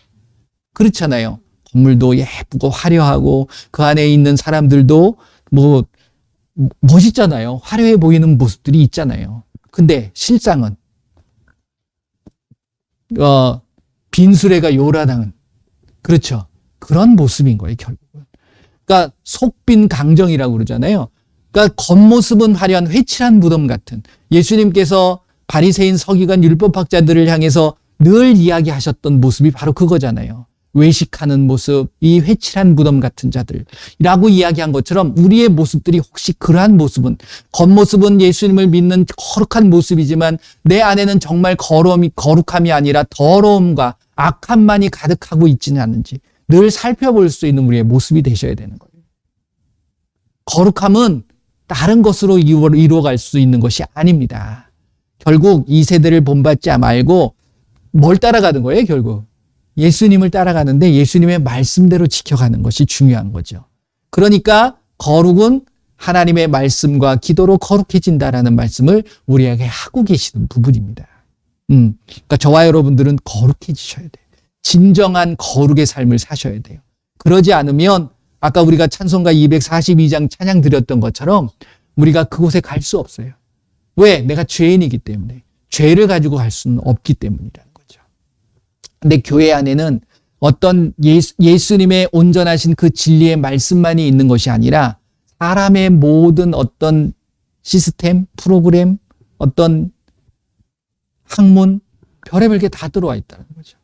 그렇잖아요. 건물도 예쁘고 화려하고 그 안에 있는 사람들도 뭐 멋있잖아요. 화려해 보이는 모습들이 있잖아요. 근데 실상은 빈수레가 요란한, 그렇죠. 그런 모습인 거예요, 결국은. 그러니까 속빈 강정이라고 그러잖아요. 그러니까 겉모습은 화려한 회칠한 무덤 같은, 예수님께서 바리새인 서기관 율법학자들을 향해서 늘 이야기하셨던 모습이 바로 그거잖아요. 외식하는 모습, 이 회칠한 무덤 같은 자들이라고 이야기한 것처럼 우리의 모습들이 혹시 그러한 모습은, 겉모습은 예수님을 믿는 거룩한 모습이지만 내 안에는 정말 거룩함이 아니라 더러움과 악함만이 가득하고 있지는 않는지 늘 살펴볼 수 있는 우리의 모습이 되셔야 되는 거예요. 거룩함은 다른 것으로 이루어갈 수 있는 것이 아닙니다. 결국 이 세대를 본받지 말고 뭘 따라가는 거예요, 결국? 예수님을 따라가는데 예수님의 말씀대로 지켜가는 것이 중요한 거죠. 그러니까 거룩은 하나님의 말씀과 기도로 거룩해진다라는 말씀을 우리에게 하고 계시는 부분입니다. 그러니까 저와 여러분들은 거룩해지셔야 돼요. 진정한 거룩의 삶을 사셔야 돼요. 그러지 않으면 아까 우리가 찬송가 242장 찬양 드렸던 것처럼 우리가 그곳에 갈 수 없어요. 왜? 내가 죄인이기 때문에. 죄를 가지고 갈 수는 없기 때문이라는 거죠. 근데 교회 안에는 어떤 예수님의 온전하신 그 진리의 말씀만이 있는 것이 아니라 사람의 모든 어떤 시스템, 프로그램, 어떤 학문, 별의별 게 다 들어와 있다는 거죠.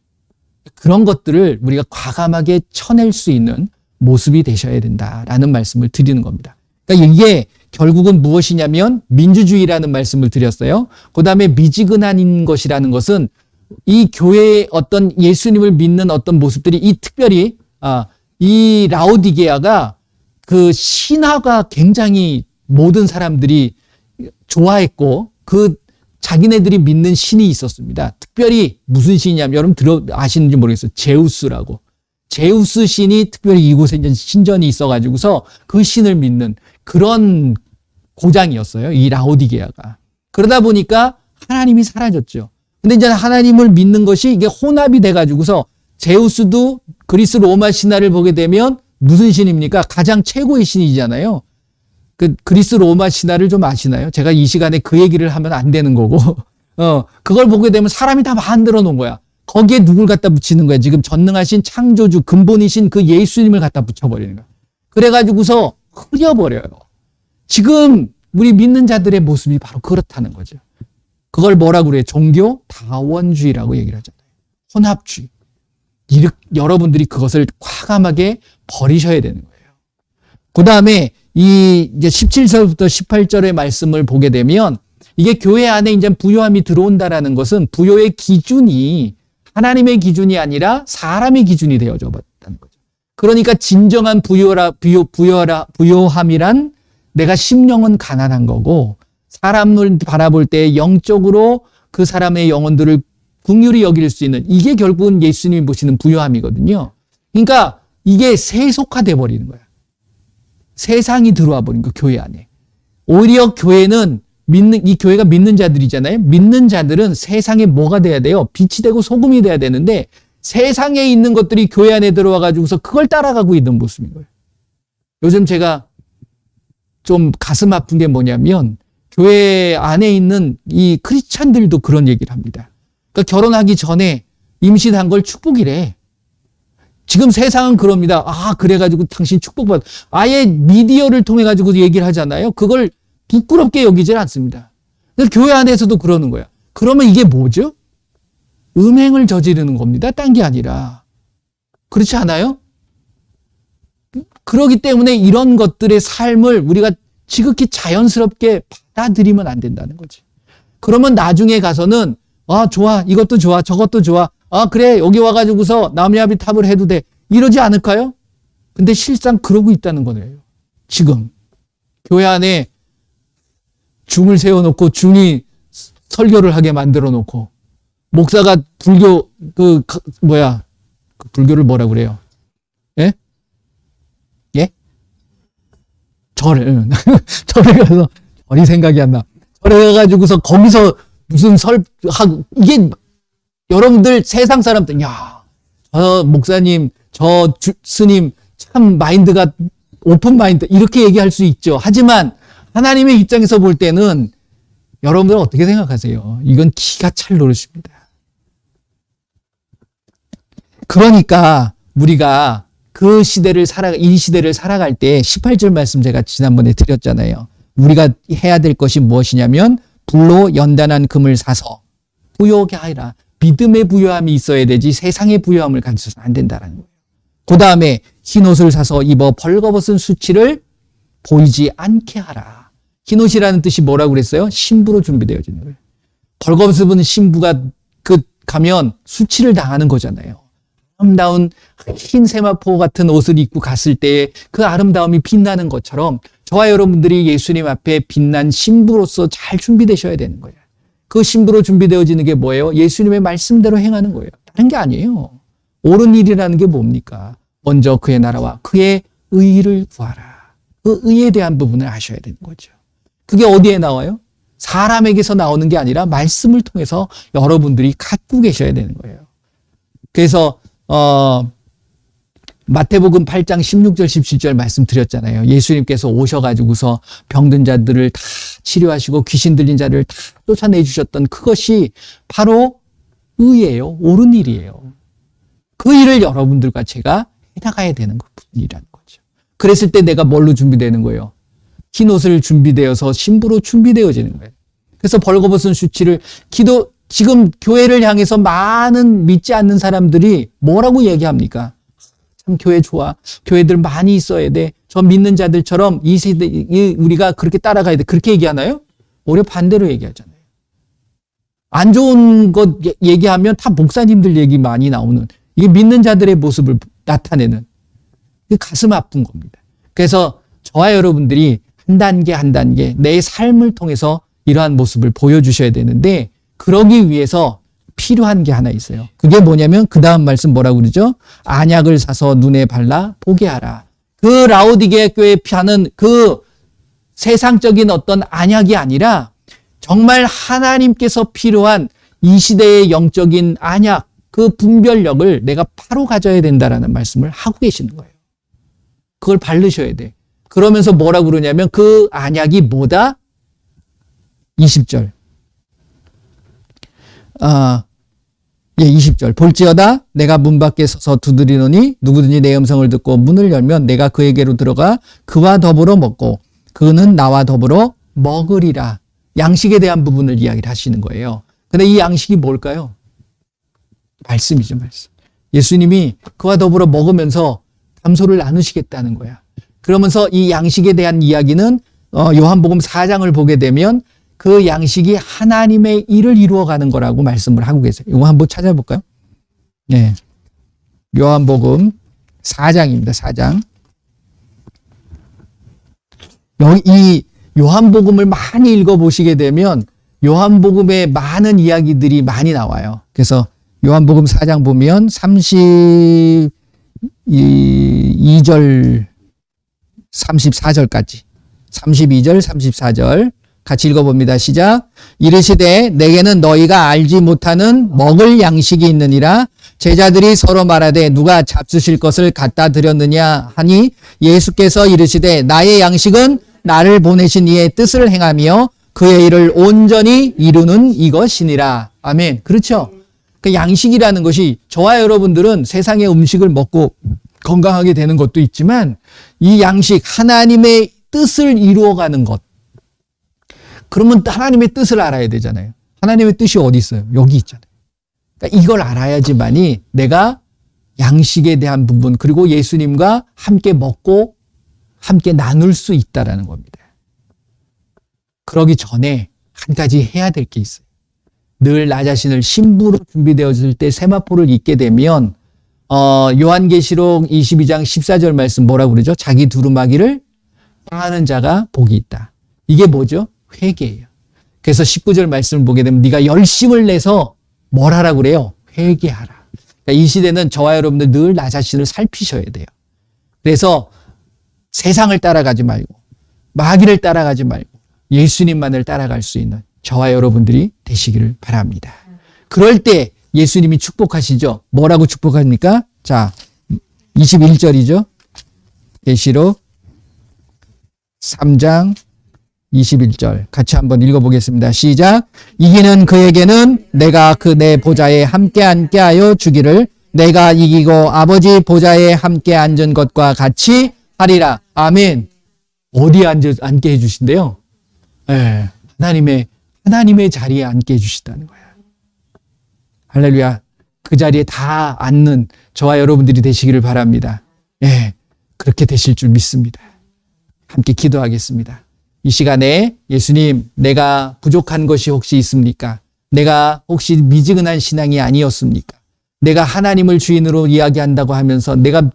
그런 것들을 우리가 과감하게 쳐낼 수 있는 모습이 되셔야 된다라는 말씀을 드리는 겁니다. 그러니까 이게 결국은 무엇이냐면 민주주의라는 말씀을 드렸어요. 그 다음에 미지근한 것이라는 것은 이 교회의 어떤 예수님을 믿는 어떤 모습들이 이 특별히 이 라오디게아가 그 신화가 굉장히 모든 사람들이 좋아했고 그 자기네들이 믿는 신이 있었습니다. 특별히 무슨 신이냐면 여러분 아시는지 모르겠어요. 제우스라고. 제우스 신이 특별히 이곳에 이제 신전이 있어가지고서 그 신을 믿는 그런 고장이었어요. 이 라오디게아가. 그러다 보니까 하나님이 사라졌죠. 근데 이제 하나님을 믿는 것이 이게 혼합이 돼가지고서 제우스도 그리스 로마 신화를 보게 되면 무슨 신입니까? 가장 최고의 신이잖아요. 그리스 로마 신화를 좀 아시나요? 제가 이 시간에 그 얘기를 하면 안 되는 거고, 그걸 보게 되면 사람이 다 만들어 놓은 거야. 거기에 누굴 갖다 붙이는 거야. 지금 전능하신 창조주, 근본이신 그 예수님을 갖다 붙여버리는 거야. 그래가지고서 흐려버려요. 지금 우리 믿는 자들의 모습이 바로 그렇다는 거죠. 그걸 뭐라고 그래요? 종교 다원주의라고 얘기를 하잖아요. 혼합주의. 여러분들이 그것을 과감하게 버리셔야 되는 거예요. 그 다음에 이제 17절부터 18절의 말씀을 보게 되면 이게 교회 안에 이제 부요함이 들어온다라는 것은 부요의 기준이 하나님의 기준이 아니라 사람의 기준이 되어져 버렸다는 거죠. 그러니까 진정한 부요함이란 내가 심령은 가난한 거고 사람을 바라볼 때 영적으로 그 사람의 영혼들을 긍휼히 여길 수 있는 이게 결국은 예수님이 보시는 부요함이거든요. 그러니까 이게 세속화돼 버리는 거야. 세상이 들어와 버린 거 교회 안에. 오히려 교회는 이 교회가 믿는 자들이잖아요. 믿는 자들은 세상에 뭐가 돼야 돼요? 빛이 되고 소금이 돼야 되는데 세상에 있는 것들이 교회 안에 들어와 가지고서 그걸 따라가고 있는 모습인 거예요. 요즘 제가 좀 가슴 아픈 게 뭐냐면 교회 안에 있는 이 크리스찬들도 그런 얘기를 합니다. 그러니까 결혼하기 전에 임신한 걸 축복이래. 지금 세상은 그럽니다. 그래가지고 당신 축복받. 아예 미디어를 통해 가지고 얘기를 하잖아요. 그걸 부끄럽게 여기질 않습니다. 교회 안에서도 그러는 거야. 그러면 이게 뭐죠? 음행을 저지르는 겁니다. 딴 게 아니라. 그렇지 않아요? 그렇기 때문에 이런 것들의 삶을 우리가 지극히 자연스럽게 받아들이면 안 된다는 거지. 그러면 나중에 가서는 좋아. 이것도 좋아. 저것도 좋아. 그래. 여기 와가지고서 남야비탑을 해도 돼. 이러지 않을까요? 근데 실상 그러고 있다는 거예요. 지금. 교회 안에 중을 세워놓고 중이 설교를 하게 만들어 놓고 목사가 불교, 불교를 뭐라 그래요? 예? 예? 절에 가서, 절이 생각이 안 나. 절에 가가지고서 거기서 무슨 이게 여러분들 세상 사람들, 저 목사님, 저 스님 참 마인드가 오픈 마인드 이렇게 얘기할 수 있죠. 하지만 하나님의 입장에서 볼 때는 여러분들 어떻게 생각하세요? 이건 기가 찰 노릇입니다. 그러니까 우리가 이 시대를 살아갈 때 18절 말씀 제가 지난번에 드렸잖아요. 우리가 해야 될 것이 무엇이냐면 불로 연단한 금을 사서 부요하게 하라. 믿음의 부요함이 있어야 되지 세상의 부요함을 가져서는 안 된다는 거예요. 그 다음에 흰옷을 사서 입어 벌거벗은 수치를 보이지 않게 하라. 흰옷이라는 뜻이 뭐라고 그랬어요? 신부로 준비되어지는 거예요. 벌거벗은 신부가 가면 수치를 당하는 거잖아요. 아름다운 흰 세마포 같은 옷을 입고 갔을 때 그 아름다움이 빛나는 것처럼 저와 여러분들이 예수님 앞에 빛난 신부로서 잘 준비되셔야 되는 거예요. 그 신부로 준비되어지는 게 뭐예요? 예수님의 말씀대로 행하는 거예요. 다른 게 아니에요. 옳은 일이라는 게 뭡니까? 먼저 그의 나라와 그의 의를 구하라. 그 의에 대한 부분을 아셔야 되는 거죠. 그게 어디에 나와요? 사람에게서 나오는 게 아니라 말씀을 통해서 여러분들이 갖고 계셔야 되는 거예요. 그래서 마태복음 8장 16절 17절 말씀 드렸잖아요. 예수님께서 오셔가지고서 병든 자들을 다 치료하시고 귀신 들린 자를 다 쫓아내 주셨던 그것이 바로 의예요. 옳은 일이에요. 그 일을 여러분들과 제가 해나가야 되는 부분이라는 거죠. 그랬을 때 내가 뭘로 준비되는 거예요? 흰 옷을 준비되어서 신부로 준비되어지는 거예요. 그래서 벌거벗은 수치를 지금 교회를 향해서 많은 믿지 않는 사람들이 뭐라고 얘기합니까? 참 교회 좋아. 교회들 많이 있어야 돼. 저 믿는 자들처럼 이 세대 우리가 그렇게 따라가야 돼. 그렇게 얘기하나요? 오히려 반대로 얘기하잖아요. 안 좋은 것 얘기하면 다 목사님들 얘기 많이 나오는, 이게 믿는 자들의 모습을 나타내는, 가슴 아픈 겁니다. 그래서 저와 여러분들이 한 단계 한 단계 내 삶을 통해서 이러한 모습을 보여주셔야 되는데, 그러기 위해서 필요한 게 하나 있어요. 그게 뭐냐면 그 다음 말씀 뭐라고 그러죠? 안약을 사서 눈에 발라 보게 하라. 그 라오디게아 교회에 파는 그 세상적인 어떤 안약이 아니라 정말 하나님께서 필요한 이 시대의 영적인 안약, 그 분별력을 내가 바로 가져야 된다라는 말씀을 하고 계시는 거예요. 그걸 바르셔야 돼. 그러면서 뭐라고 그러냐면 그 안약이 뭐다? 20절. 20절. 볼지어다 내가 문 밖에 서서 두드리노니 누구든지 내 음성을 듣고 문을 열면 내가 그에게로 들어가 그와 더불어 먹고 그는 나와 더불어 먹으리라. 양식에 대한 부분을 이야기를 하시는 거예요. 근데 이 양식이 뭘까요? 말씀이죠, 말씀. 예수님이 그와 더불어 먹으면서 담소를 나누시겠다는 거야. 그러면서 이 양식에 대한 이야기는 요한복음 4장을 보게 되면 그 양식이 하나님의 일을 이루어가는 거라고 말씀을 하고 계세요. 이거 한번 찾아볼까요? 네. 요한복음 4장입니다. 4장. 여기 이 요한복음을 많이 읽어보시게 되면 요한복음에 많은 이야기들이 많이 나와요. 그래서 요한복음 4장 보면 32절, 34절까지. 32절, 34절. 같이 읽어봅니다. 시작. 이르시되 내게는 너희가 알지 못하는 먹을 양식이 있느니라. 제자들이 서로 말하되 누가 잡수실 것을 갖다 드렸느냐 하니 예수께서 이르시되 나의 양식은 나를 보내신 이의 뜻을 행하며 그의 일을 온전히 이루는 이것이니라. 아멘. 그렇죠? 그 양식이라는 것이 저와 여러분들은 세상의 음식을 먹고 건강하게 되는 것도 있지만 이 양식, 하나님의 뜻을 이루어가는 것. 그러면 하나님의 뜻을 알아야 되잖아요. 하나님의 뜻이 어디 있어요? 여기 있잖아요. 그러니까 이걸 알아야지만이 내가 양식에 대한 부분, 그리고 예수님과 함께 먹고 함께 나눌 수 있다라는 겁니다. 그러기 전에 한 가지 해야 될 게 있어요. 늘 나 자신을 신부로 준비되어질 때 세마포를 입게 되면 요한계시록 22장 14절 말씀 뭐라고 그러죠? 자기 두루마기를 향하는 자가 복이 있다. 이게 뭐죠? 회개예요. 그래서 19절 말씀을 보게 되면 네가 열심을 내서 뭘 하라고 그래요? 회개하라. 그러니까 이 시대는 저와 여러분들 늘 나 자신을 살피셔야 돼요. 그래서 세상을 따라가지 말고 마귀를 따라가지 말고 예수님만을 따라갈 수 있는 저와 여러분들이 되시기를 바랍니다. 그럴 때 예수님이 축복하시죠. 뭐라고 축복합니까? 자, 21절이죠. 계시록 3장 21절 같이 한번 읽어보겠습니다. 시작. 이기는 그에게는 내가 그 내 보좌에 함께 앉게 하여 주기를 내가 이기고 아버지 보좌에 함께 앉은 것과 같이 하리라. 아멘. 어디에 앉게 해주신대요? 네, 하나님의 자리에 앉게 해주시다는 거야. 할렐루야. 그 자리에 다 앉는 저와 여러분들이 되시기를 바랍니다. 예, 그렇게 되실 줄 믿습니다. 함께 기도하겠습니다. 이 시간에 예수님, 내가 부족한 것이 혹시 있습니까? 내가 혹시 미지근한 신앙이 아니었습니까? 내가 하나님을 주인으로 이야기한다고 하면서 내가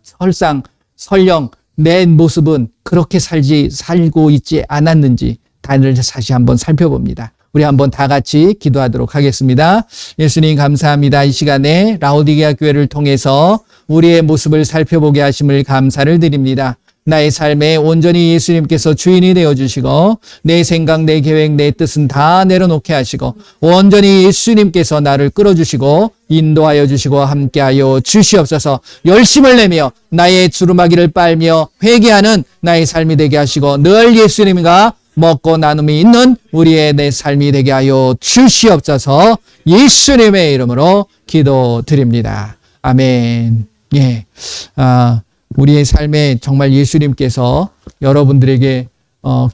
설령 내 모습은 그렇게 살고 있지 않았는지 다시 한번 살펴봅니다. 우리 한번 다 같이 기도하도록 하겠습니다. 예수님 감사합니다. 이 시간에 라오디게아 교회를 통해서 우리의 모습을 살펴보게 하심을 감사를 드립니다. 나의 삶에 온전히 예수님께서 주인이 되어주시고 내 생각, 내 계획, 내 뜻은 다 내려놓게 하시고 온전히 예수님께서 나를 끌어주시고 인도하여 주시고 함께하여 주시옵소서. 열심을 내며 나의 두루마기를 빨며 회개하는 나의 삶이 되게 하시고 늘 예수님과 먹고 나눔이 있는 우리의 내 삶이 되게 하여 주시옵소서. 예수님의 이름으로 기도드립니다. 아멘. 예. 우리의 삶에 정말 예수님께서 여러분들에게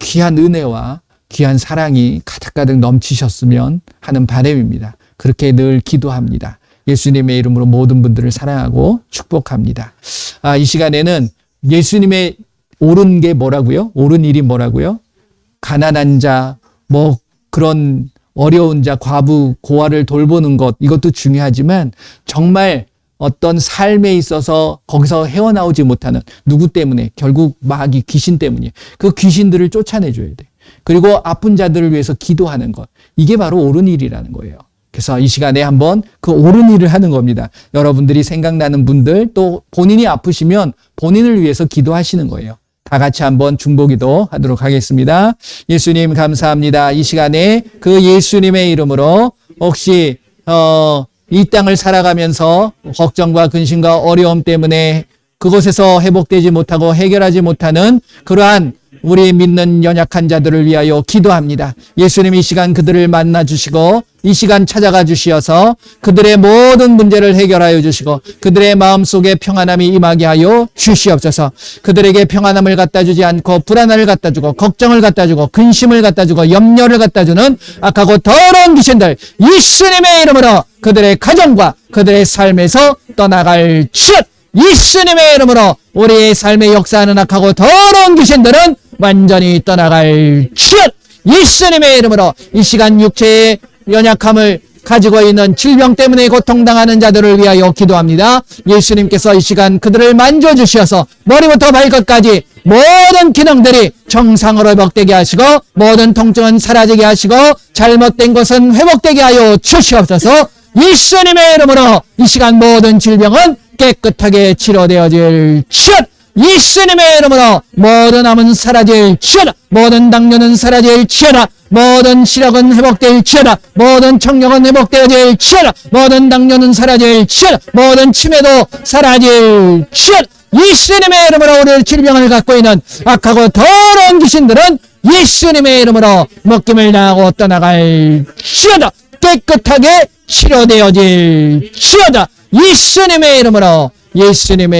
귀한 은혜와 귀한 사랑이 가득가득 넘치셨으면 하는 바람입니다. 그렇게 늘 기도합니다. 예수님의 이름으로 모든 분들을 사랑하고 축복합니다. 이 시간에는 예수님의 옳은 게 뭐라고요? 옳은 일이 뭐라고요? 가난한 자, 그런 어려운 자, 과부, 고아를 돌보는 것, 이것도 중요하지만 정말 어떤 삶에 있어서 거기서 헤어나오지 못하는 누구 때문에? 결국 마귀 귀신 때문이에요. 그 귀신들을 쫓아내줘야 돼. 그리고 아픈 자들을 위해서 기도하는 것. 이게 바로 옳은 일이라는 거예요. 그래서 이 시간에 한번 그 옳은 일을 하는 겁니다. 여러분들이 생각나는 분들, 또 본인이 아프시면 본인을 위해서 기도하시는 거예요. 다 같이 한번 중보기도 하도록 하겠습니다. 예수님 감사합니다. 이 시간에 그 예수님의 이름으로 혹시 이 땅을 살아가면서 걱정과 근심과 어려움 때문에 그곳에서 회복되지 못하고 해결하지 못하는 그러한 우리 믿는 연약한 자들을 위하여 기도합니다. 예수님 이 시간 그들을 만나 주시고 이 시간 찾아가 주시어서 그들의 모든 문제를 해결하여 주시고 그들의 마음속에 평안함이 임하게 하여 주시옵소서. 그들에게 평안함을 갖다 주지 않고 불안함을 갖다 주고 걱정을 갖다 주고 근심을 갖다 주고 염려를 갖다 주는 악하고 더러운 귀신들 예수님의 이름으로 그들의 가정과 그들의 삶에서 떠나갈 것 예수님의 이름으로 우리의 삶에 역사하는 악하고 더러운 귀신들은 완전히 떠나갈 것 예수님의 이름으로 이 시간 육체의 연약함을 가지고 있는 질병 때문에 고통당하는 자들을 위하여 기도합니다. 예수님께서 이 시간 그들을 만져주셔서 머리부터 발끝까지 모든 기능들이 정상으로 회복되게 하시고 모든 통증은 사라지게 하시고 잘못된 것은 회복되게 하여 주시옵소서. 예수님의 이름으로 이 시간 모든 질병은 깨끗하게 치료되어질 것 예수님의 이름으로 모든 암은 사라질 치어라. 모든 당뇨는 사라질 치어라. 모든 시력은 회복될 치어라. 모든 청력은 회복되어질 치어라. 모든 당뇨는 사라질 치어라. 모든 치매도 사라질 치어라. 예수님의 이름으로 우리 질병을 갖고 있는 악하고 더러운 귀신들은 예수님의 이름으로 먹김을 당하고 떠나갈 치어다. 깨끗하게 치료되어질 치어다. 예수님의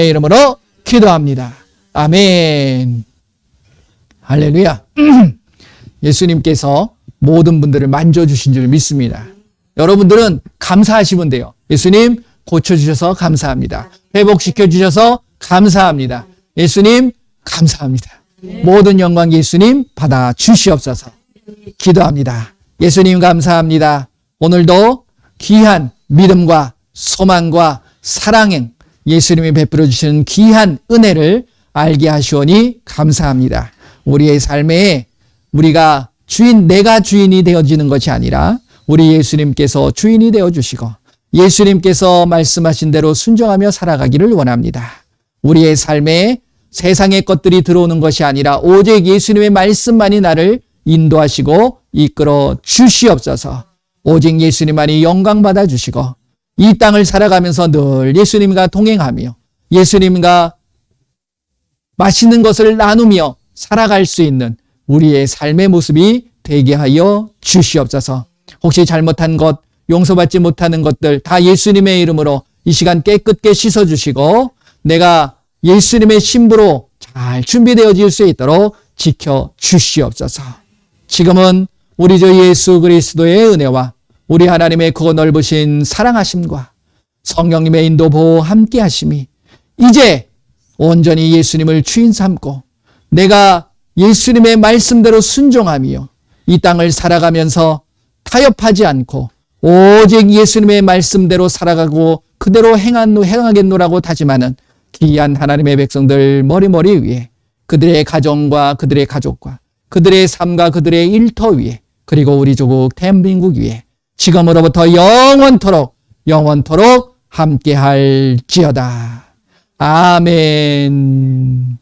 이름으로 기도합니다. 아멘. 할렐루야. 예수님께서 모든 분들을 만져주신 줄 믿습니다. 여러분들은 감사하시면 돼요. 예수님 고쳐주셔서 감사합니다. 회복시켜주셔서 감사합니다. 예수님 감사합니다. 모든 영광 예수님 받아 주시옵소서. 기도합니다. 예수님 감사합니다. 오늘도 귀한 믿음과 소망과 사랑행 예수님이 베풀어 주시는 귀한 은혜를 알게 하시오니 감사합니다. 우리의 삶에 우리가 내가 주인이 되어지는 것이 아니라 우리 예수님께서 주인이 되어주시고 예수님께서 말씀하신 대로 순종하며 살아가기를 원합니다. 우리의 삶에 세상의 것들이 들어오는 것이 아니라 오직 예수님의 말씀만이 나를 인도하시고 이끌어 주시옵소서. 오직 예수님만이 영광 받아 주시고 이 땅을 살아가면서 늘 예수님과 동행하며 예수님과 맛있는 것을 나누며 살아갈 수 있는 우리의 삶의 모습이 되게 하여 주시옵소서. 혹시 잘못한 것, 용서받지 못하는 것들 다 예수님의 이름으로 이 시간 깨끗게 씻어주시고 내가 예수님의 신부로 잘 준비되어질 수 있도록 지켜주시옵소서. 지금은 우리 주 예수 그리스도의 은혜와 우리 하나님의 크고 넓으신 사랑하심과 성령님의 인도 보호 함께 하심이 이제 온전히 예수님을 주인 삼고 내가 예수님의 말씀대로 순종하며 이 땅을 살아가면서 타협하지 않고 오직 예수님의 말씀대로 살아가고 그대로 행하겠노라고 다짐하는 귀한 하나님의 백성들 머리머리 위에 그들의 가정과 그들의 가족과 그들의 삶과 그들의 일터 위에 그리고 우리 조국 대한민국 위에 지금으로부터 영원토록 함께할지어다. 아멘.